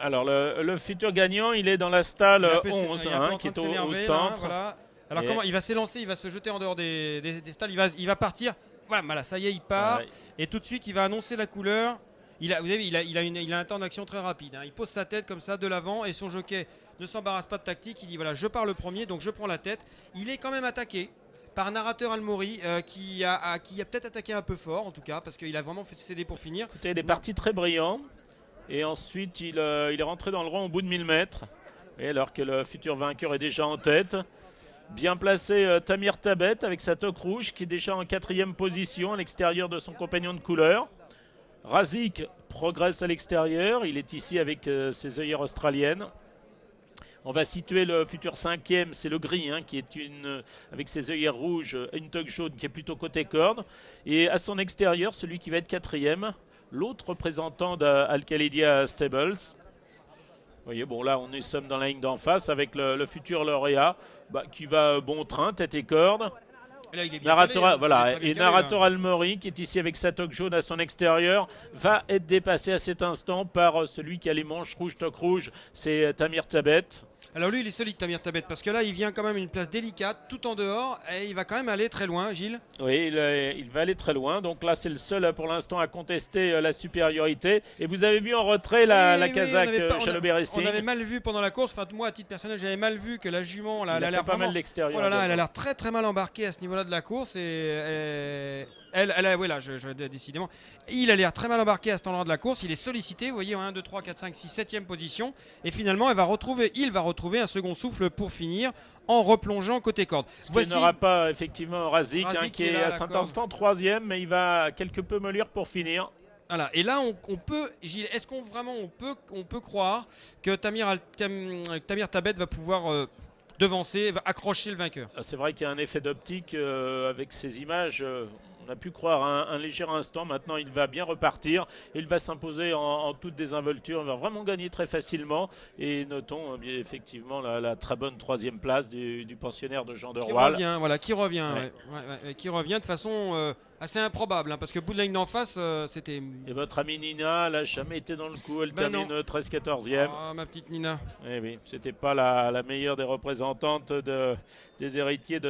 Alors le futur gagnant, il est dans la stalle Il est un peu, 11, il est un peu hein, en qui train est de au s'énerver, là, centre. voilà. Alors Et, comment il va s'élancer, il va se jeter en dehors des stalles, il va partir. Voilà, ça y est, il part. ouais, Et tout de suite, il va annoncer la couleur. Vous avez vu, il a un temps d'action très rapide, hein. Il pose sa tête comme ça de l'avant et son jockey ne s'embarrasse pas de tactique. Il dit voilà, je pars le premier, donc je prends la tête. Il est quand même attaqué par narrateur Almori qui a peut-être attaqué un peu fort en tout cas parce qu'il a vraiment fait céder pour finir. écoutez, il est Non. parti très brillant. Et ensuite, il est rentré dans le rang au bout de 1000 mètres. Et alors que le futur vainqueur est déjà en tête. Bien placé Tamir Tabet avec sa toque rouge qui est déjà en quatrième position à l'extérieur de son compagnon de couleur. Razik progresse à l'extérieur. Il est ici avec ses œillères australiennes. On va situer le futur cinquième, c'est le gris, hein, qui est avec ses œillères rouges, une toque jaune qui est plutôt côté corde. Et à son extérieur, celui qui va être quatrième, l'autre représentant d'Al-Khalidia Stables. Vous voyez, bon là, sommes dans la ligne d'en face avec le futur lauréat qui va bon train, tête et corde. Et là, il est bien calé, Narrateur, hein. Il est voilà, très bien et calé, Narrateur là. Almori, qui est ici avec sa toque jaune à son extérieur, va être dépassé à cet instant par celui qui a les manches rouges, toque rouge, c'est Tamir Tabet. Alors lui, il est solide, Tamir Tabet, parce que là, il vient quand même une place délicate, tout en dehors, et il va quand même aller très loin, Gilles. Oui, il va aller très loin. Donc là, c'est le seul pour l'instant à contester la supériorité. Et vous avez vu en retrait la Oui, on Kazakh avait, pas- Jalobert on Racing. avait mal vu pendant la course. Enfin, moi, à titre personnel, j'avais mal vu que la jument, là, Il elle a a fait l'air pas mal vraiment. Oh l'extérieur là là, elle a également. l'air très très mal embarquée à ce niveau-là de la course. Oui, là, décidément. Il a l'air très mal embarqué à cet endroit de la course. Il est sollicité, vous voyez, en 1, 2, 3, 4, 5, 6, 7e position. Et finalement, il va retrouver un second souffle pour finir en replongeant côté corde. Ce que Voici n'aura pas effectivement Razik, Razik qui qui est est là à à la cet corde. instant troisième, mais il va quelque peu mollir pour finir. Voilà. Et là, on peut, Gilles, est-ce qu'on vraiment on peut croire que Tamir Tabet va pouvoir devancer, va accrocher le vainqueur? C'est vrai qu'il y a un effet d'optique avec ces images. On a pu croire un léger instant. Maintenant, il va bien repartir. Il va s'imposer en toute désinvolture. Il va vraiment gagner très facilement. Et notons bien, effectivement la très bonne troisième place du pensionnaire de Jean de Qui Roile. revient, voilà, qui revient, Ouais. qui revient de façon assez improbable, hein, parce que bout de la ligne d'en face, c'était. Et votre amie Nina, elle n'a jamais été dans le coup. Elle Ben termine non. 13-14e. Ah, ma petite Nina. Eh oui, c'était pas la meilleure des représentantes des héritiers de